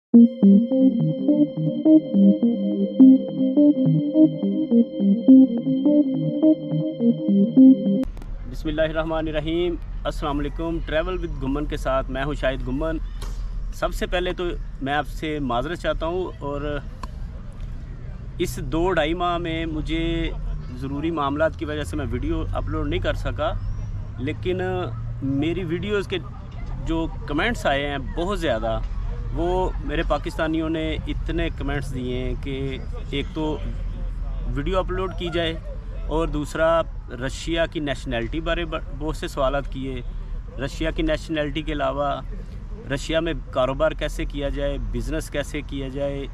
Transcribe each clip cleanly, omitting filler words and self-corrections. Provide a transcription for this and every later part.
बिस्मिल्लाहिर्रहमानिर्रहीम। अस्सलाम वालेकुम। ट्रैवल विद गुम्मन के साथ मैं हूं शाहिद गुम्मन। सबसे पहले तो मैं आपसे माज़रत चाहता हूं, और इस 2-2.5 माह में मुझे ज़रूरी मामलात की वजह से मैं वीडियो अपलोड नहीं कर सका, लेकिन मेरी वीडियोस के जो कमेंट्स आए हैं बहुत ज़्यादा, वो मेरे पाकिस्तानियों ने इतने कमेंट्स दिए हैं कि एक तो वीडियो अपलोड की जाए, और दूसरा रशिया की नेशनैलिटी बारे बहुत से सवालात किए। रशिया की नेशनैलिटी के अलावा रशिया में कारोबार कैसे किया जाए, बिज़नेस कैसे किया जाए,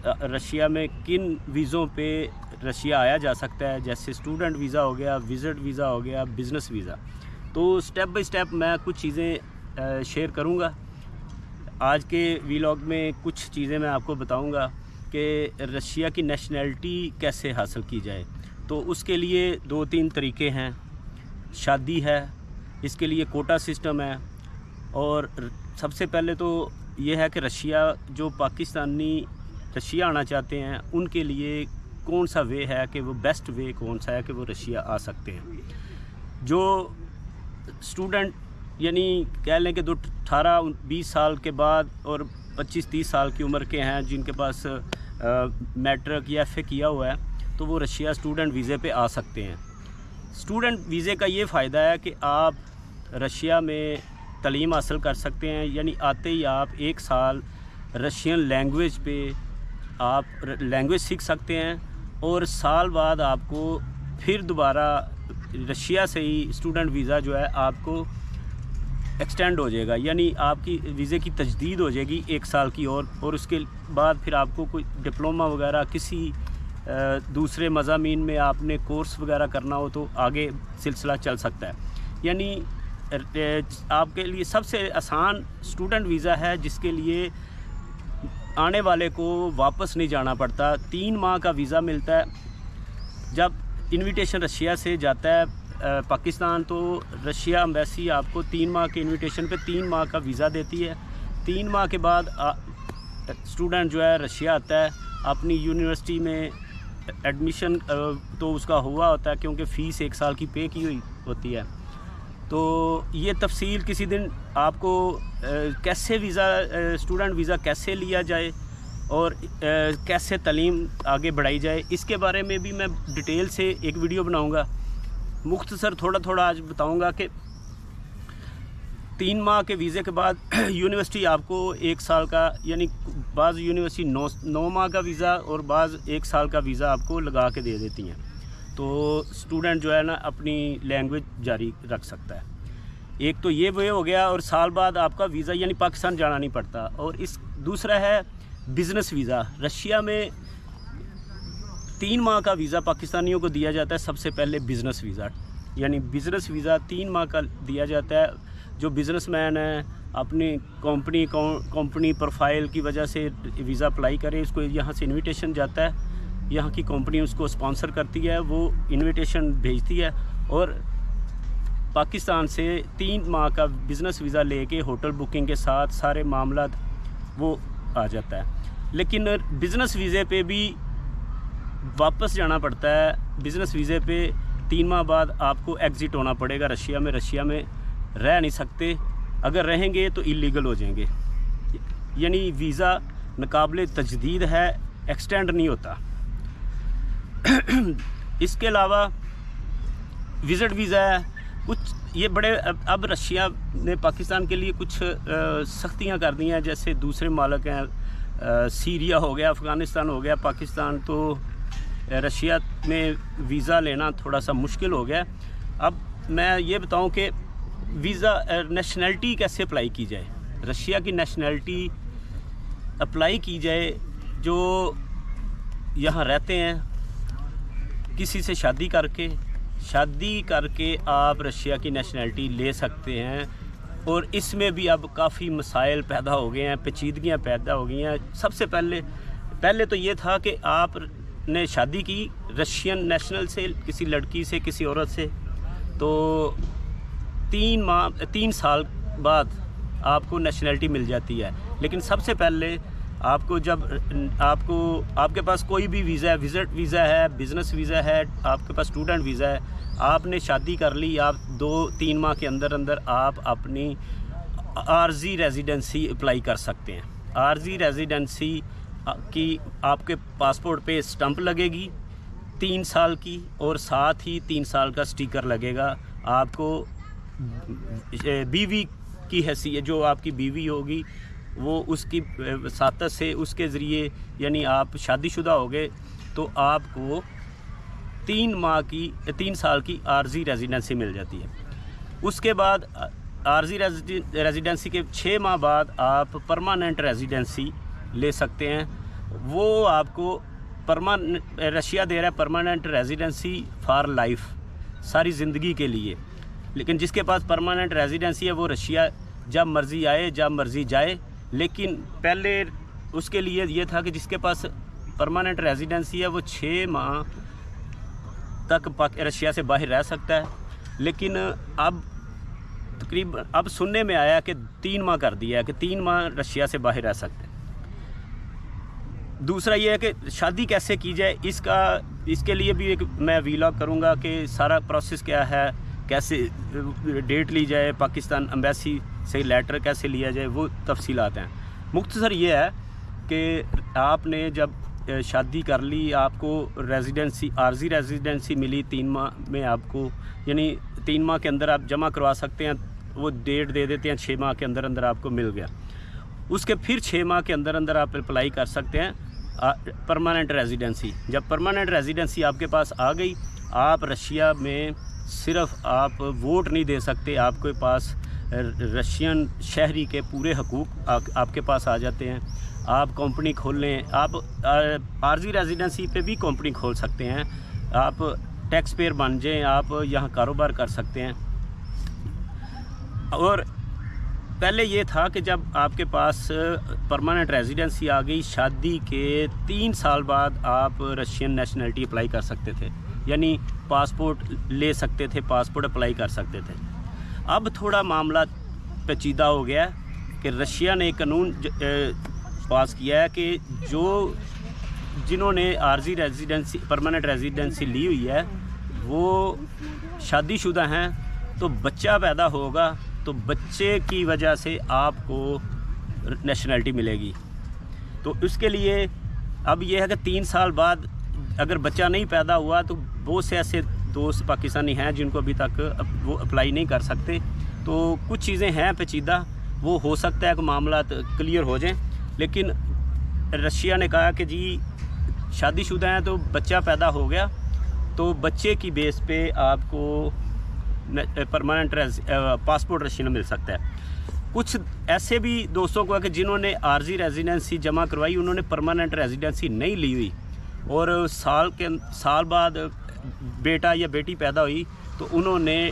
रशिया में किन वीज़ों पे रशिया आया जा सकता है, जैसे स्टूडेंट वीज़ा हो गया, विज़िट वीज़ा हो गया, बिज़नेस वीज़ा। तो स्टेप बाय स्टेप मैं कुछ चीज़ें शेयर करूँगा। आज के व्लॉग में कुछ चीज़ें मैं आपको बताऊँगा कि रशिया की नेशनैलिटी कैसे हासिल की जाए। तो उसके लिए 2-3 तरीके हैं। शादी है, इसके लिए कोटा सिस्टम है, और सबसे पहले तो ये है कि रशिया जो पाकिस्तानी रशिया आना चाहते हैं उनके लिए कौन सा वे है कि वो बेस्ट वे कौन सा है कि वो रशिया आ सकते हैं। जो स्टूडेंट यानी कह लें कि 18-20 साल के बाद और 25-30 साल की उम्र के हैं, जिनके पास मैट्रिक या एफए किया हुआ है, तो वो रशिया स्टूडेंट वीज़े पे आ सकते हैं। स्टूडेंट वीज़े का ये फ़ायदा है कि आप रशिया में तालीम हासिल कर सकते हैं, यानी आते ही आप 1 साल रशियन लैंग्वेज पे आप लैंग्वेज सीख सकते हैं, और साल बाद आपको फिर दोबारा रशिया से ही स्टूडेंट वीज़ा जो है आपको एक्सटेंड हो जाएगा, यानी आपकी वीज़े की तजदीद हो जाएगी 1 साल की, और उसके बाद फिर आपको कोई डिप्लोमा वगैरह किसी दूसरे मज़ामीन में आपने कोर्स वगैरह करना हो तो आगे सिलसिला चल सकता है। यानी आपके लिए सबसे आसान स्टूडेंट वीज़ा है, जिसके लिए आने वाले को वापस नहीं जाना पड़ता। 3 माह का वीज़ा मिलता है। जब इनविटेशन रशिया से जाता है पाकिस्तान, तो रशिया एम्बेसी आपको 3 माह के इनविटेशन पे 3 माह का वीज़ा देती है। 3 माह के बाद स्टूडेंट जो है रशिया आता है, अपनी यूनिवर्सिटी में एडमिशन तो उसका हुआ होता है, क्योंकि फ़ीस 1 साल की पे की हुई होती है। तो ये तफसील किसी दिन आपको कैसे वीज़ा स्टूडेंट वीज़ा कैसे लिया जाए और कैसे तालीम आगे बढ़ाई जाए, इसके बारे में भी मैं डिटेल से एक वीडियो बनाऊंगा। मुख्तसर थोड़ा आज बताऊंगा कि 3 माह के वीज़े के बाद यूनिवर्सिटी आपको 1 साल का, यानी बाज़ यूनिवर्सिटी 9 माह का वीज़ा और बाज़ 1 साल का वीज़ा आपको लगा के दे देती हैं। तो स्टूडेंट जो है ना अपनी लैंग्वेज जारी रख सकता है। एक तो ये वे हो गया, और साल बाद आपका वीज़ा यानी पाकिस्तान जाना नहीं पड़ता। और इस दूसरा है बिज़नेस वीज़ा। रशिया में 3 माह का वीज़ा पाकिस्तानियों को दिया जाता है। सबसे पहले बिज़नेस वीज़ा, यानी बिज़नेस वीज़ा 3 माह का दिया जाता है। जो बिज़नेसमैन है अपनी कंपनी प्रोफाइल की वजह से वीज़ा अप्लाई करे, उसको यहाँ से इनविटेशन जाता है, यहाँ की कंपनी उसको स्पॉन्सर करती है, वो इनविटेशन भेजती है, और पाकिस्तान से 3 माह का बिज़नेस वीज़ा लेके होटल बुकिंग के साथ सारे मामलात वो आ जाता है। लेकिन बिज़नेस वीज़े पे भी वापस जाना पड़ता है। बिज़नेस वीज़े पे 3 माह बाद आपको एग्ज़िट होना पड़ेगा रशिया में रह नहीं सकते। अगर रहेंगे तो इलीगल हो जाएंगे, यानी वीज़ा नाकाबिले तजदीद है, एक्सटेंड नहीं होता। इसके अलावा विज़िट वीज़ा है कुछ ये बड़े। अब रशिया ने पाकिस्तान के लिए कुछ सख्तियां कर दी हैं, जैसे दूसरे मालिक हैं, सीरिया हो गया, अफ़गानिस्तान हो गया, पाकिस्तान, तो रशिया में वीज़ा लेना थोड़ा सा मुश्किल हो गया। अब मैं ये बताऊं कि वीज़ा नेशनैलिटी कैसे अप्लाई की जाए, रशिया की नेशनैलिटी अप्लाई की जाए। जो यहाँ रहते हैं, किसी से शादी करके आप रशिया की नेशनैलिटी ले सकते हैं। और इसमें भी अब काफ़ी मसाइल पैदा हो गए हैं, पेचीदगियाँ पैदा हो गई हैं। सबसे पहले तो ये था कि आपने शादी की रशियन नेशनल से, किसी लड़की से, किसी औरत से, तो 3 साल बाद आपको नेशनैलिटी मिल जाती है। लेकिन सबसे पहले آپ کو جب آپ کے پاس کوئی بھی ویزا ہے، وزٹ ویزا ہے، بزنس ویزا ہے، آپ کے پاس اسٹوڈنٹ ویزا ہے، آپ نے شادی کر لی، آپ 2-3 ماہ کے اندر آپ اپنی عارضی ریزیڈنسی اپلائی کر سکتے ہیں۔ عارضی ریزیڈنسی کی آپ کے پاسپورٹ پہ اسٹمپ لگے گی 3 سال کی، اور ساتھ ہی 3 سال کا سٹیکر لگے گا۔ آپ کو بیوی کی حیثیت، جو آپ کی بیوی ہوگی وہ اس کی وساطت سے، اس کے ذریعے، یعنی آپ شادی شدہ ہو گئے تو آپ کو 3 سال کی عارضی ریزیڈنسی مل جاتی ہے۔ اس کے بعد عارضی ریزیڈنسی کے 6 ماہ بعد آپ پرماننٹ ریزیڈنسی لے سکتے ہیں۔ وہ آپ کو رشیا دے رہا ہے پرماننٹ ریزیڈنسی فار لائف، ساری زندگی کے لیے۔ لیکن جس کے پاس پرماننٹ ریزیڈنسی ہے وہ رشیا جب مرضی آئے جب مرضی جائے۔ لیکن پہلے اس کے لیے یہ تھا کہ جس کے پاس پرماننٹ ریزیڈنسی ہے وہ 6 ماہ تک رشیا سے باہر رہ سکتا ہے، لیکن اب سننے میں آیا کہ 3 ماہ کر دیا ہے کہ 3 ماہ رشیا سے باہر رہ سکتے ہیں۔ دوسرا یہ ہے کہ شادی کیسے کی جائے، اس کے لیے بھی ایک میں ویلاگ کروں گا کہ سارا پروسیس کیا ہے، کیسے ڈیٹ لی جائے، پاکستان ایمبیسی سے لیٹر کیسے لیا جائے، وہ تفصیلات ہیں۔ مختصر یہ ہے کہ آپ نے جب شادی کر لی، آپ کو عارضی ریزیڈنسی ملی 3 ماہ میں، آپ کو یعنی 3 ماہ کے اندر آپ جمع کروا سکتے ہیں، وہ ڈیٹ دے دیتے ہیں، 6 ماہ کے اندر آپ کو مل گیا۔ اس کے پھر 6 ماہ کے اندر آپ اپلائی کر سکتے ہیں پرماننٹ ریزیڈنسی۔ جب پرماننٹ ریزیڈنسی آپ کے پاس آ گئی، آپ رشیا میں صرف آپ ووٹ نہیں دے سکتے، آپ کے پاس رشین شہری کے پورے حقوق آپ کے پاس آ جاتے ہیں۔ آپ کمپنی کھول لیں، آپ عارضی ریزیڈنسی پہ بھی کمپنی کھول سکتے ہیں، آپ ٹیکس پیئر بن جائیں، آپ یہاں کاروبار کر سکتے ہیں۔ اور پہلے یہ تھا کہ جب آپ کے پاس پرماننٹ ریزیڈنسی آ گئی، شادی کے 3 سال بعد آپ رشین نیشنلٹی اپلائی کر سکتے تھے، یعنی پاسپورٹ لے سکتے تھے، پاسپورٹ اپلائی کر سکتے تھے۔ اب تھوڑا معاملہ پیچیدہ ہو گیا کہ رشیا نے قانون پاس کیا ہے کہ جنہوں نے عارضی ریزیڈنسی پرماننٹ ریزیڈنسی لی ہوئی ہے وہ شادی شدہ ہیں، تو بچہ پیدا ہوگا تو بچے کی وجہ سے آپ کو نیشنلٹی ملے گی۔ تو اس کے لیے اب یہ ہے کہ 3 سال بعد اگر بچہ نہیں پیدا ہوا تو بہت سے ایسے دوست پاکستانی ہیں جن کو ابھی تک وہ اپلائی نہیں کر سکتے۔ تو کچھ چیزیں ہیں پیچیدہ، وہ ہو سکتا ہے کہ معاملات کلیئر ہو جائیں، لیکن رشیا نے کہا کہ جی شادی شدہ ہیں تو بچہ پیدا ہو گیا تو بچے کی بیس پہ آپ کو پرماننٹ پاسپورٹ رشیا میں مل سکتا ہے۔ کچھ ایسے بھی دوستوں کو ہے کہ جنہوں نے عارضی ریزیڈنسی جمع کروائی، انہوں نے پرماننٹ ریزیڈنسی نہیں لی ہوئی، اور سال بعد بیٹا یا بیٹی پیدا ہوئی تو انہوں نے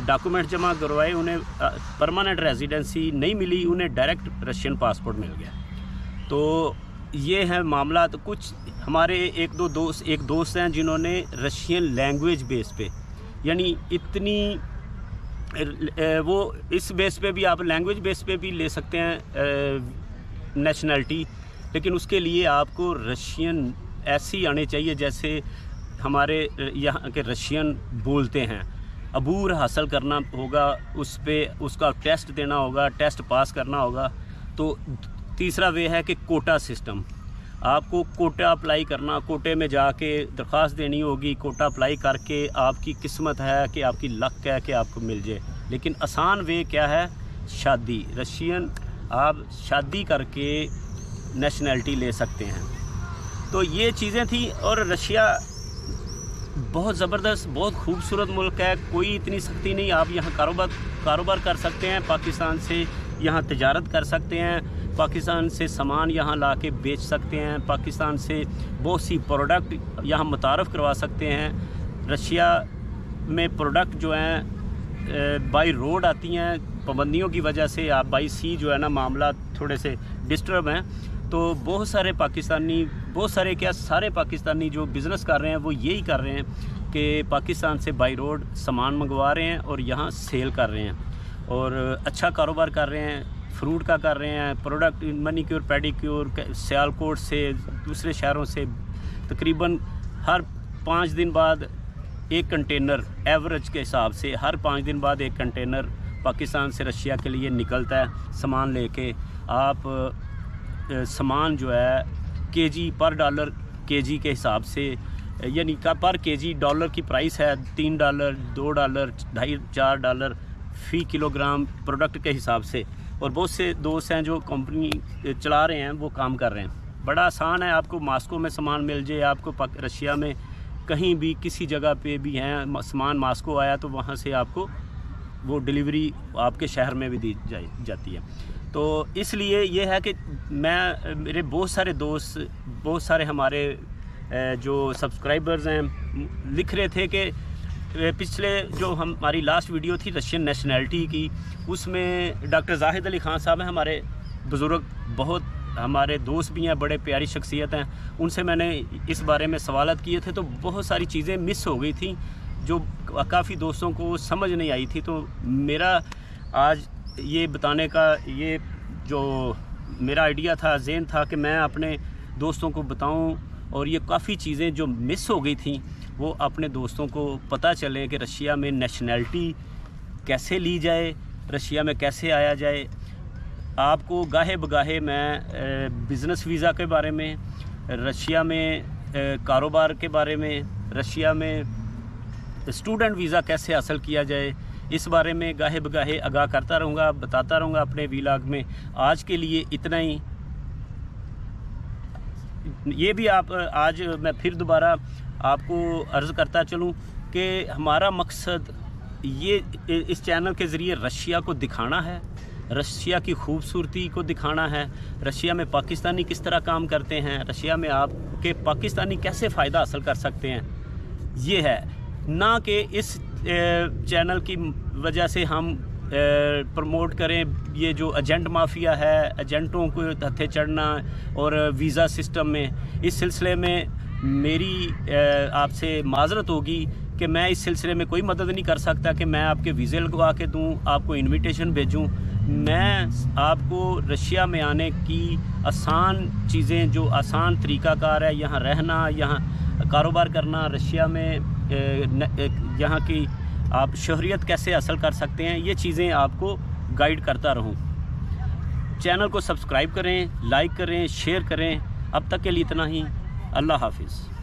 ڈاکومنٹ جمع کروائے، انہیں پرماننٹ ریزیڈنسی نہیں ملی، انہیں ڈائریکٹ رشین پاسپورٹ مل گیا۔ تو یہ ہے معاملات۔ کچھ ہمارے ایک دوست ہیں جنہوں نے رشین لینگویج بیس پہ، یعنی اتنی وہ اس بیس پہ بھی آپ لینگویج بیس پہ بھی لے سکتے ہیں نیشنلٹی، لیکن اس کے لیے آپ کو رشین ایسی آنے چاہیے جیسے ہمارے یہاں کے رشین بولتے ہیں۔ عبور حاصل کرنا ہوگا، اس پہ اس کا ٹیسٹ دینا ہوگا، ٹیسٹ پاس کرنا ہوگا۔ تو تیسرا وہ ہے کہ کوٹا سسٹم، آپ کو کوٹا اپلائی کرنا، کوٹے میں جا کے درخواست دینی ہوگی، کوٹا اپلائی کر کے آپ کی قسمت ہے کہ آپ کی لک ہے کہ آپ کو مل جائے۔ لیکن آسان وے کیا ہے؟ شادی، رشین آپ شادی کر کے نیشنلٹی لے سکتے ہیں۔ تو یہ چیزیں تھیں، اور رشیا بہت زبردست، بہت خوبصورت ملک ہے، کوئی اتنی سختی نہیں، آپ یہاں کاروبار کر سکتے ہیں، پاکستان سے یہاں تجارت کر سکتے ہیں، پاکستان سے سامان یہاں لا کے بیچ سکتے ہیں، پاکستان سے بہت سی پروڈکٹ یہاں متعارف کروا سکتے ہیں۔ رشیا میں پروڈکٹ جو ہیں بائی روڈ آتی ہیں، پابندیوں کی وجہ سے آپ بائی سی جو ہے نا معاملات تھوڑے سے ڈسٹرب ہیں، تو بہت سارے پاکستانی جو بزنس کر رہے ہیں وہ یہی کر رہے ہیں کہ پاکستان سے بائی روڈ سامان منگوا رہے ہیں اور یہاں سیل کر رہے ہیں، اور اچھا کاروبار کر رہے ہیں، फ्रूट का कर रहे हैं, प्रोडक्ट मनीक्योर पेडिक्योर सियालकोट से दूसरे शहरों से तकरीबन हर 5 दिन बाद एक कंटेनर, एवरेज के हिसाब से हर 5 दिन बाद एक कंटेनर पाकिस्तान से रशिया के लिए निकलता है सामान लेके। आप सामान जो है केजी पर डॉलर केजी के हिसाब से, यानी का पर केजी डॉलर की प्राइस है $3, $2, $2.5, $4 फ़ी किलोग्राम प्रोडक्ट के हिसाब से। और बहुत से दोस्त हैं जो कंपनी चला रहे हैं, वो काम कर रहे हैं। बड़ा आसान है, आपको मास्को में सामान मिल जाए, आपको रशिया में कहीं भी किसी जगह पे भी हैं सामान मास्को आया तो वहाँ से आपको वो डिलीवरी आपके शहर में भी दी जाती है। तो इसलिए ये है कि मेरे बहुत सारे दोस्त, बहुत सारे हमारे जो सब्सक्राइबर्स हैं लिख रहे थे कि पिछले जो हमारी लास्ट वीडियो थी रशियन नेशनैलिटी की, उसमें डॉक्टर जाहिद अली ख़ान साहब हैं, हमारे बुज़ुर्ग, बहुत हमारे दोस्त भी हैं, बड़े प्यारी शख्सियत हैं। उनसे मैंने इस बारे में सवालत किए थे तो बहुत सारी चीज़ें मिस हो गई थी जो काफ़ी दोस्तों को समझ नहीं आई थी। तो मेरा आज ये बताने का ये जो मेरा आइडिया था, ज़हन था कि मैं अपने दोस्तों को बताऊं और ये काफ़ी चीज़ें जो मिस हो गई थी वो अपने दोस्तों को पता चले कि रशिया में नेशनैलिटी कैसे ली जाए, रशिया में कैसे आया जाए। आपको गाहे बगाहे मैं बिज़नेस वीज़ा के बारे में, रशिया में कारोबार के बारे में, रशिया में स्टूडेंट वीज़ा कैसे हासिल किया जाए, इस बारे में गाहे बगाहे आगाह करता रहूँगा, बताता रहूँगा अपने व्लॉग में। आज के लिए इतना ही। ये भी आप आज मैं फिर दोबारा आपको अर्ज़ करता चलूँ कि हमारा मकसद ये इस चैनल के ज़रिए रशिया को दिखाना है, रशिया की खूबसूरती को दिखाना है, रशिया में पाकिस्तानी किस तरह काम करते हैं, रशिया में आपके पाकिस्तानी कैसे फ़ायदा हासिल कर सकते हैं, ये है। ना कि इस चैनल की वजह से हम प्रमोट करें ये जो एजेंट माफिया है, एजेंटों को हत्थे चढ़ना और वीज़ा सिस्टम में। इस सिलसिले में मेरी आपसे माजरत होगी कि मैं इस सिलसिले में कोई मदद नहीं कर सकता कि मैं आपके वीज़े लगवा के दूँ, आपको इनविटेशन भेजूँ। मैं आपको रशिया में आने की आसान चीज़ें, जो आसान तरीक़ाकार है, यहाँ रहना, यहाँ कारोबार करना, रशिया में यहाँ की आप शहरियत कैसे हासिल कर सकते हैं, ये चीज़ें आपको गाइड करता रहूँ। चैनल को सब्सक्राइब करें, लाइक करें, शेयर करें। अब तक के लिए इतना ही। अल्लाह हाफिज़।